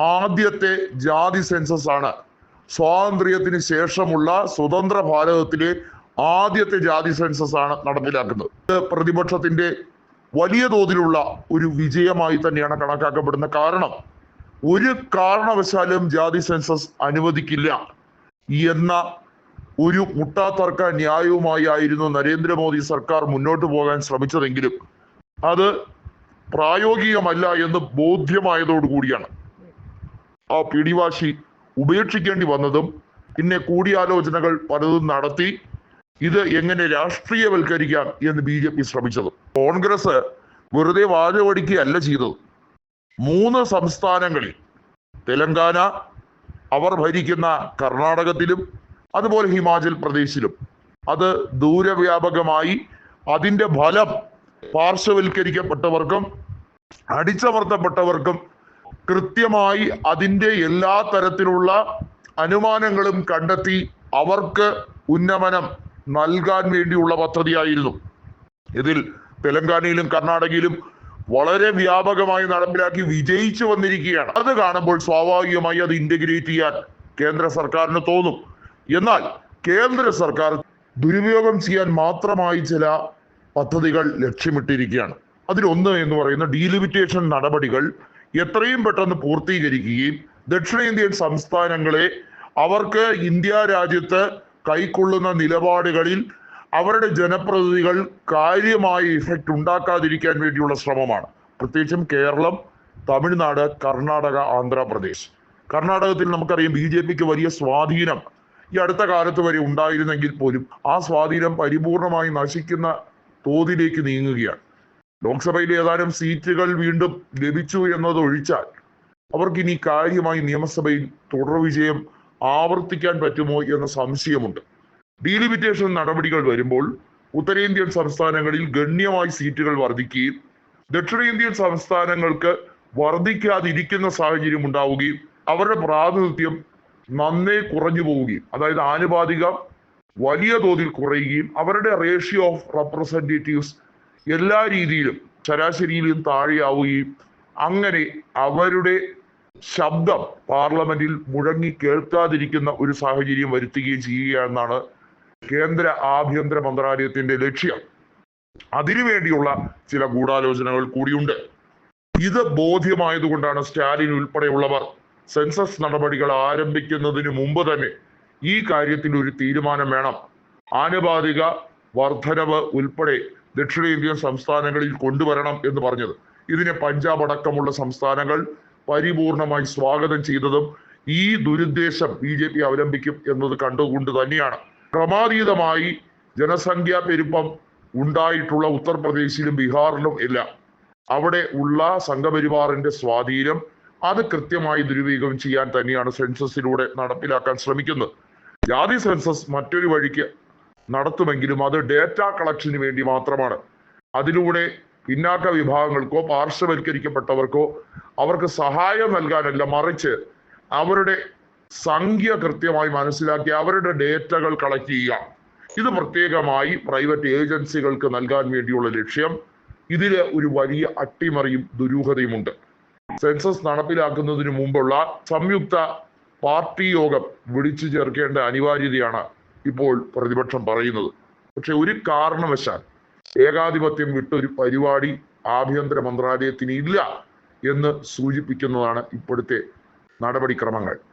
ആദ്യത്തെ ജാതി സെൻസസ് ആണ്. സ്വാതന്ത്ര്യത്തിന് ശേഷമുള്ള സ്വതന്ത്ര ഭാരതത്തിലെ ആദ്യത്തെ ജാതി സെൻസസ് ആണ് നടപ്പിലാക്കുന്നത്. ഇത് പ്രതിപക്ഷത്തിന്റെ വലിയ തോതിലുള്ള ഒരു വിജയമായി തന്നെയാണ് കണക്കാക്കപ്പെടുന്നത്. കാരണം ഒരു കാരണവശാലും ജാതി സെൻസസ് അനുവദിക്കില്ല എന്ന ഒരു മുട്ടാത്തർക്ക ന്യായവുമായി ആയിരുന്നു നരേന്ദ്രമോദി സർക്കാർ മുന്നോട്ട് പോകാൻ ശ്രമിച്ചതെങ്കിലും അത് പ്രായോഗികമല്ല എന്ന് ബോധ്യമായതോടുകൂടിയാണ് ആ പിടിവാശി ഉപേക്ഷിക്കേണ്ടി വന്നതും പിന്നെ കൂടിയാലോചനകൾ പലതും നടത്തി ഇത് എങ്ങനെ രാഷ്ട്രീയവൽക്കരിക്കാം എന്ന് BJP ശ്രമിച്ചത്. കോൺഗ്രസ് വെറുതെ വാചകടിക്കുകയല്ല ചെയ്തത്. 3 സംസ്ഥാനങ്ങളിൽ, തെലങ്കാന, അവർ ഭരിക്കുന്ന കർണാടകത്തിലും അതുപോലെ ഹിമാചൽ പ്രദേശിലും അത് ദൂരവ്യാപകമായി അതിൻ്റെ ഫലം പാർശ്വവൽക്കരിക്കപ്പെട്ടവർക്കും അടിച്ചമർത്തപ്പെട്ടവർക്കും കൃത്യമായി അതിൻ്റെ എല്ലാ തരത്തിലുള്ള അനുമാനങ്ങളും കണ്ടെത്തി അവർക്ക് ഉന്നമനം നൽകാൻ വേണ്ടിയുള്ള പദ്ധതിയായിരുന്നു. ഇതിൽ തെലങ്കാനയിലും കർണാടകയിലും വളരെ വ്യാപകമായി നടപ്പിലാക്കി വിജയിച്ചു വന്നിരിക്കുകയാണ്. അത് കാണുമ്പോൾ സ്വാഭാവികമായി അത് ഇന്റഗ്രേറ്റ് ചെയ്യാൻ കേന്ദ്ര സർക്കാരിന് തോന്നും. എന്നാൽ കേന്ദ്ര സർക്കാർ ദുരുപയോഗം ചെയ്യാൻ മാത്രമായി ചില പദ്ധതികൾ ലക്ഷ്യമിട്ടിരിക്കുകയാണ്. അതിലൊന്ന് എന്ന് പറയുന്ന ഡീലിമിറ്റേഷൻ നടപടികൾ എത്രയും പെട്ടെന്ന് പൂർത്തീകരിക്കുകയും ദക്ഷിണേന്ത്യൻ സംസ്ഥാനങ്ങളെ അവർക്ക് ഇന്ത്യ രാജ്യത്ത് കൈക്കൊള്ളുന്ന നിലപാടുകളിൽ അവരുടെ ജനപ്രതിനിധികൾ കാര്യമായി ഇഫക്റ്റ് ഉണ്ടാക്കാതിരിക്കാൻ വേണ്ടിയുള്ള ശ്രമമാണ്. പ്രത്യേകിച്ചും കേരളം, തമിഴ്നാട്, കർണാടക, ആന്ധ്രാപ്രദേശ്. കർണാടകത്തിൽ നമുക്കറിയാം BJPക്ക് വലിയ സ്വാധീനം ഈ അടുത്ത കാലത്ത് വരെ ഉണ്ടായിരുന്നെങ്കിൽ പോലും ആ സ്വാധീനം പരിപൂർണമായി നശിക്കുന്ന തോതിലേക്ക് നീങ്ങുകയാണ്. ലോക്സഭയിൽ ഏതാനും സീറ്റുകൾ വീണ്ടും ലഭിച്ചു എന്നത് ഒഴിച്ചാൽ അവർക്കിനി കാര്യമായി നിയമസഭയിൽ തുടർ വിജയം ആവർത്തിക്കാൻ പറ്റുമോ എന്ന സംശയമുണ്ട്. ഡീലിമിറ്റേഷൻ നടപടികൾ വരുമ്പോൾ ഉത്തരേന്ത്യൻ സംസ്ഥാനങ്ങളിൽ ഗണ്യമായി സീറ്റുകൾ വർദ്ധിക്കുകയും ദക്ഷിണേന്ത്യൻ സംസ്ഥാനങ്ങൾക്ക് വർദ്ധിക്കാതിരിക്കുന്ന സാഹചര്യം ഉണ്ടാവുകയും അവരുടെ പ്രാതിനിധ്യം നന്നേ കുറഞ്ഞു പോവുകയും, അതായത് ആനുപാതികം വലിയ തോതിൽ കുറയുകയും അവരുടെ റേഷ്യോ ഓഫ് റെപ്രസെന്റേറ്റീവ്സ് എല്ലാ രീതിയിലും ശരാശരിയിലും താഴെയാവുകയും അങ്ങനെ അവരുടെ ശബ്ദം പാർലമെന്റിൽ മുഴങ്ങി കേൾക്കാതിരിക്കുന്ന ഒരു സാഹചര്യം വരുത്തുകയും ചെയ്യുകയെന്നാണ് കേന്ദ്ര ആഭ്യന്തര മന്ത്രാലയത്തിന്റെ ലക്ഷ്യം. അതിനുവേണ്ടിയുള്ള ചില ഗൂഢാലോചനകൾ കൂടിയുണ്ട്. ഇത് ബോധ്യമായതുകൊണ്ടാണ് സ്റ്റാലിൻ ഉൾപ്പെടെയുള്ളവർ സെൻസസ് നടപടികൾ ആരംഭിക്കുന്നതിന് മുമ്പ് തന്നെ ഈ കാര്യത്തിൽ ഒരു തീരുമാനം വേണം, ആനുപാതിക വർധനവ് ഉൾപ്പെടെ ദക്ഷിണേന്ത്യൻ സംസ്ഥാനങ്ങളിൽ കൊണ്ടുവരണം എന്ന് പറഞ്ഞത്. ഇതിനെ പഞ്ചാബ് അടക്കമുള്ള സംസ്ഥാനങ്ങൾ പരിപൂർണമായി സ്വാഗതം ചെയ്തതും ഈ ദുരുദ്ദേശം BJP അവലംബിക്കും എന്നത് കണ്ടുകൊണ്ട് തന്നെയാണ്. ക്രമാതീതമായി ജനസംഖ്യാ പെരുപ്പം ഉണ്ടായിട്ടുള്ള ഉത്തർപ്രദേശിലും ബീഹാറിലും എല്ലാം അവിടെ ഉള്ള സംഘപരിവാറിന്റെ സ്വാധീനം അത് കൃത്യമായി ദുരുപയോഗം ചെയ്യാൻ തന്നെയാണ് സെൻസസിലൂടെ നടപ്പിലാക്കാൻ ശ്രമിക്കുന്നത്. ജാതി സെൻസസ് മറ്റൊരു വഴിക്ക് നടത്തുമെങ്കിലും അത് ഡേറ്റ കളക്ഷന് വേണ്ടി മാത്രമാണ്. അതിലൂടെ പിന്നാക്ക വിഭാഗങ്ങൾക്കോ പാർശ്വവൽക്കരിക്കപ്പെട്ടവർക്കോ അവർക്ക് സഹായം നൽകാനല്ല, മറിച്ച് അവരുടെ സംഖ്യ കൃത്യമായി മനസ്സിലാക്കി അവരുടെ ഡേറ്റകൾ കളക്ട് ചെയ്യുക. ഇത് പ്രത്യേകമായി പ്രൈവറ്റ് ഏജൻസികൾക്ക് നൽകാൻ വേണ്ടിയുള്ള ലക്ഷ്യം. ഇതില് ഒരു വലിയ അട്ടിമറിയും ദുരൂഹതയുമുണ്ട്. സെൻസസ് നടപ്പിലാക്കുന്നതിന് മുമ്പുള്ള സംയുക്ത പാർട്ടി യോഗം വിളിച്ചു ചേർക്കേണ്ട അനിവാര്യതയാണ് ഇപ്പോൾ പ്രതിപക്ഷം പറയുന്നത്. പക്ഷെ ഒരു കാരണവശാൽ ഏകാധിപത്യം വിട്ടൊരു പരിപാടി ആഭ്യന്തര മന്ത്രാലയത്തിന് ഇല്ല എന്ന് സൂചിപ്പിക്കുന്നതാണ് ഇപ്പോഴത്തെ നടപടിക്രമങ്ങൾ.